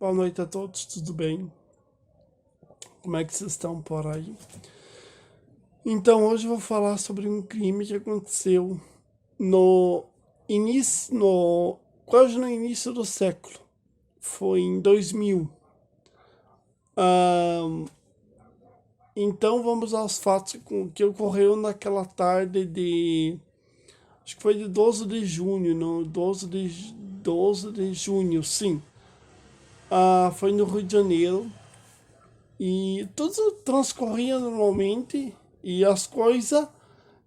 Boa noite a todos, tudo bem? Como é que vocês estão por aí? Então, hoje eu vou falar sobre um crime que aconteceu no início, quase no início do século. Foi em 2000. Então, vamos aos fatos que ocorreu naquela tarde de... Acho que foi de 12 de junho, não? 12 de junho, sim. Foi no Rio de Janeiro. E tudo transcorria normalmente e as coisas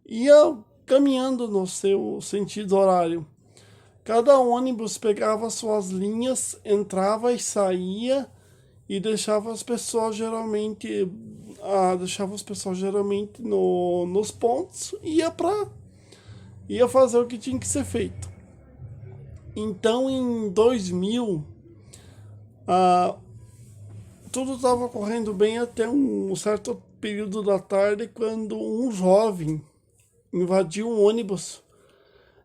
iam caminhando no seu sentido horário. Cada ônibus pegava suas linhas, entrava e saía e deixava as pessoas geralmente nos pontos e ia fazer o que tinha que ser feito. Então, em 2000, tudo estava correndo bem até um certo período da tarde, quando um jovem invadiu um ônibus.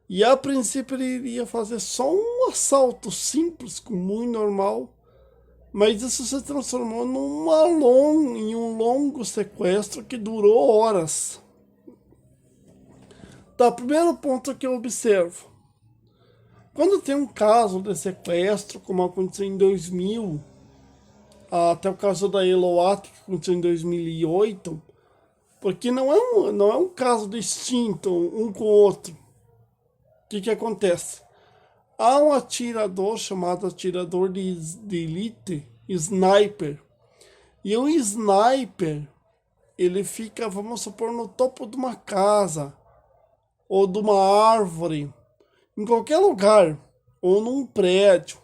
E a princípio ele iria fazer só um assalto simples, comum e normal, mas isso se transformou em um longo sequestro que durou horas. Tá, primeiro ponto que eu observo. Quando tem um caso de sequestro, como aconteceu em 2000, até o caso da Eloat, que aconteceu em 2008, porque não é um caso distinto um com o outro. O que acontece? Há um atirador chamado atirador de elite, sniper. E um sniper, ele fica, vamos supor, no topo de uma casa, ou de uma árvore, em qualquer lugar, ou num prédio.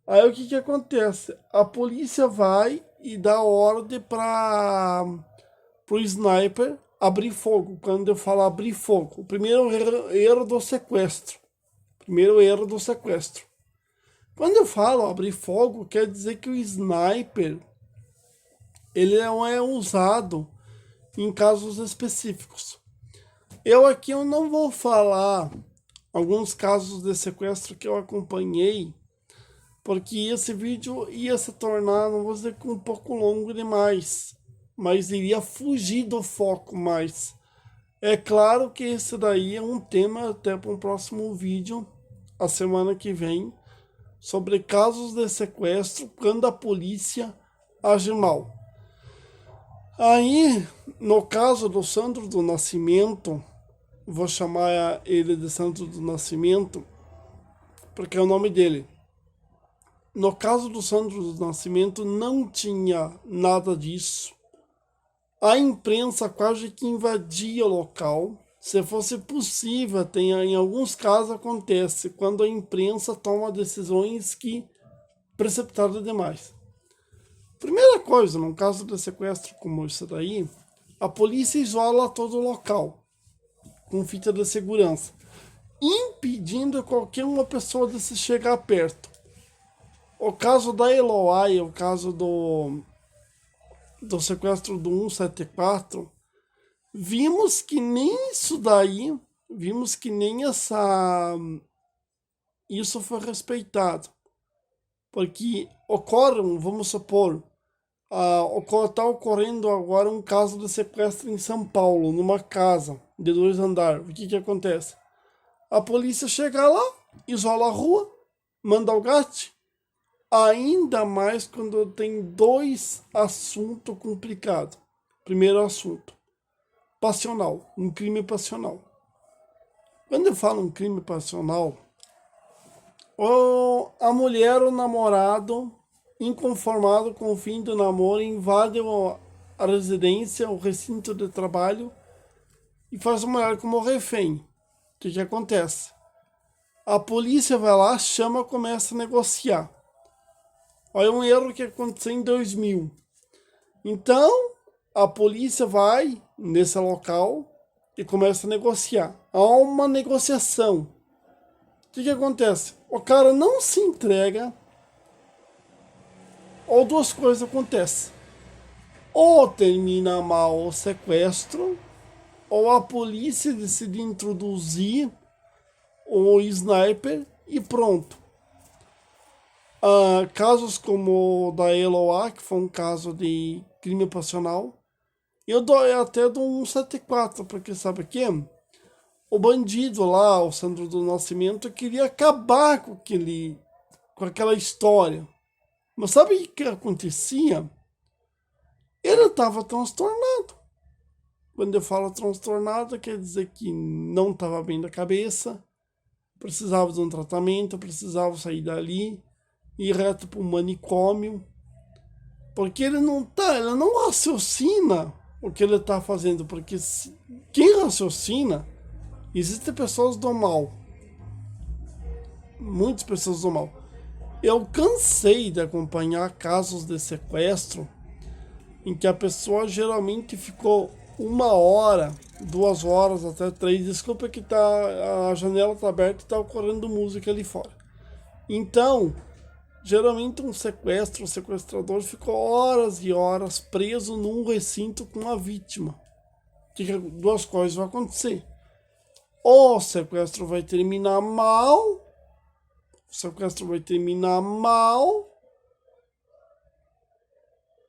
Aí o que acontece? A polícia vai e dá ordem para o sniper abrir fogo. Quando eu falo abrir fogo, o primeiro erro do sequestro. Quando eu falo abrir fogo, quer dizer que o sniper ele não é usado em casos específicos. Eu não vou falar alguns casos de sequestro que eu acompanhei, porque esse vídeo ia se tornar, não vou dizer que um pouco longo demais, mas iria fugir do foco mais. É claro que esse daí é um tema até para um próximo vídeo, a semana que vem, sobre casos de sequestro quando a polícia age mal. Aí, no caso do Sandro do Nascimento, vou chamar ele de Sandro do Nascimento, porque é o nome dele. No caso do Sandro do Nascimento, não tinha nada disso. A imprensa quase que invadia o local. Se fosse possível, em alguns casos acontece, quando a imprensa toma decisões que precipitaram demais. Primeira coisa, num caso de sequestro como esse daí, a polícia isola todo o local, com fita de segurança, impedindo qualquer uma pessoa de se chegar perto. O caso da Eloy, o caso do sequestro do 174, vimos que nem isso foi respeitado. Porque vamos supor, está ocorrendo agora um caso de sequestro em São Paulo, numa casa de 2 andares. O que acontece? A polícia chega lá, isola a rua, manda o gato. Ainda mais quando tem dois assuntos complicados. Primeiro assunto, passional, um crime passional. Quando eu falo um crime passional, ou a mulher ou o namorado, inconformado com o fim do namoro, invade a residência, o recinto de trabalho e faz a mulher como refém. O que acontece? A polícia vai lá, chama, começa a negociar. Olha um erro que aconteceu em 2000. Então, a polícia vai nesse local e começa a negociar. Há uma negociação. O que acontece? O cara não se entrega, ou duas coisas acontecem. Ou termina mal o sequestro, ou a polícia decide introduzir o sniper e pronto. Casos como o da Eloá, que foi um caso de crime passional. Eu até dou um 74, porque sabe o quê? O bandido lá, o Sandro do Nascimento, queria acabar com aquela história. Mas sabe o que acontecia? Ele estava transtornado. Quando eu falo transtornado, quer dizer que não estava bem da cabeça, precisava de um tratamento, precisava sair dali, ir reto para um manicômio, porque ele não raciocina o que ele está fazendo, porque quem raciocina, existem pessoas do mal, muitas pessoas do mal. Eu cansei de acompanhar casos de sequestro em que a pessoa geralmente ficou 1 hora, 2 horas, até 3. Desculpa que a janela tá aberta e tá ocorrendo música ali fora. Então, geralmente um sequestro, o sequestrador ficou horas e horas preso num recinto com a vítima. Duas coisas vão acontecer. Ou o sequestro vai terminar mal,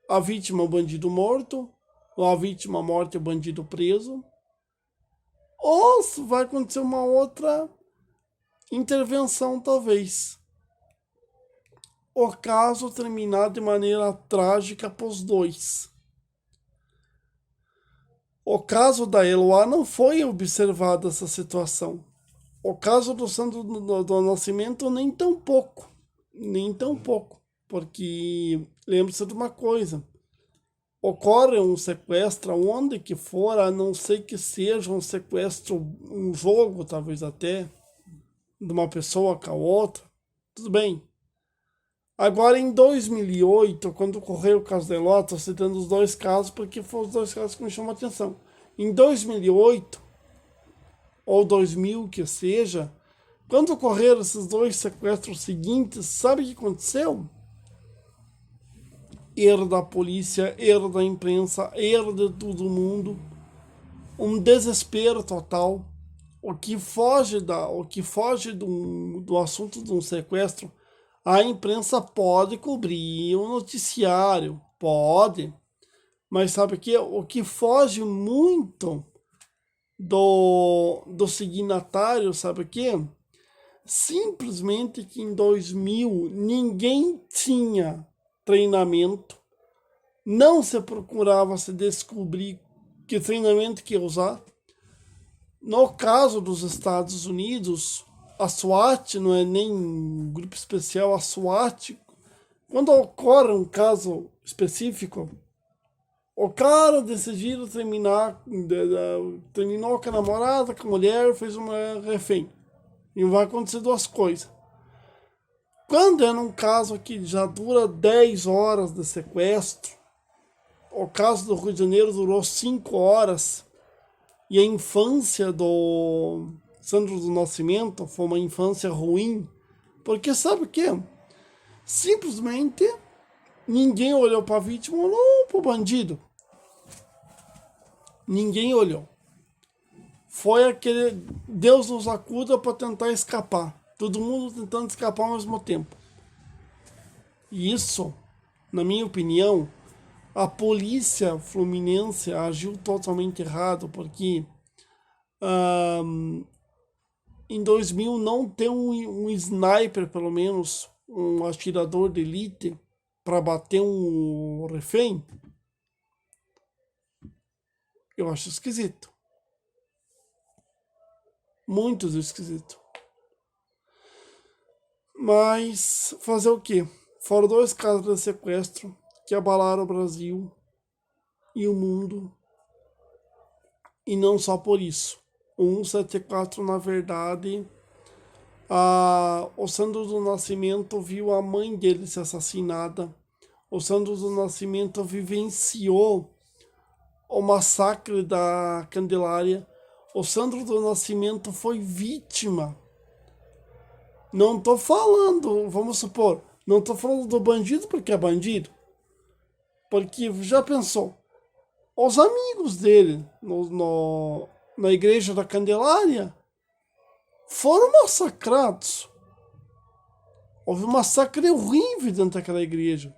a vítima é o bandido morto, ou a vítima morta é o bandido preso, ou vai acontecer uma outra intervenção, talvez. O caso terminar de maneira trágica para os dois. O caso da Eloá não foi observada essa situação. O caso do Sandro do Nascimento, nem tão pouco. Porque lembre-se de uma coisa. Ocorre um sequestro onde que for, a não ser que seja um sequestro, um jogo, talvez até, de uma pessoa com a outra. Tudo bem. Agora, em 2008, quando ocorreu o caso da Eloá, estou citando os dois casos porque foram os dois casos que me chamam a atenção. Em 2008, ou 2000, que seja, quando ocorreram esses dois sequestros seguintes, sabe o que aconteceu? Erro da polícia, erro da imprensa, erro de todo mundo, um desespero total. O que foge do assunto de um sequestro, a imprensa pode cobrir o noticiário, pode, mas sabe que o que foge muito do signatário, sabe o que? Simplesmente que em 2000 ninguém tinha treinamento, não se procurava se descobrir que treinamento que ia usar. No caso dos Estados Unidos, a SWAT, não é nem um grupo especial, a SWAT, quando ocorre um caso específico, o cara decidiu terminou com a namorada, com a mulher, fez uma refém. E vai acontecer duas coisas. Quando é num caso que já dura 10 horas de sequestro, o caso do Rio de Janeiro durou 5 horas, e a infância do Sandro do Nascimento foi uma infância ruim, porque sabe o que? Simplesmente ninguém olhou para a vítima, olhou para o bandido. Ninguém olhou. Foi aquele Deus nos acuda para tentar escapar. Todo mundo tentando escapar ao mesmo tempo. E isso, na minha opinião, a polícia fluminense agiu totalmente errado, porque em 2000 não ter um sniper, pelo menos, um atirador de elite, para bater um refém, eu acho esquisito. Muito esquisito. Mas fazer o quê? Foram 2 casos de sequestro que abalaram o Brasil e o mundo. E não só por isso. O 174, na verdade, o Sandro do Nascimento viu a mãe dele ser assassinada. O Sandro do Nascimento vivenciou o massacre da Candelária. O Sandro do Nascimento foi vítima. Não tô falando, vamos supor, não tô falando do bandido porque é bandido. Porque já pensou, os amigos dele na igreja da Candelária foram massacrados. Houve um massacre horrível dentro daquela igreja.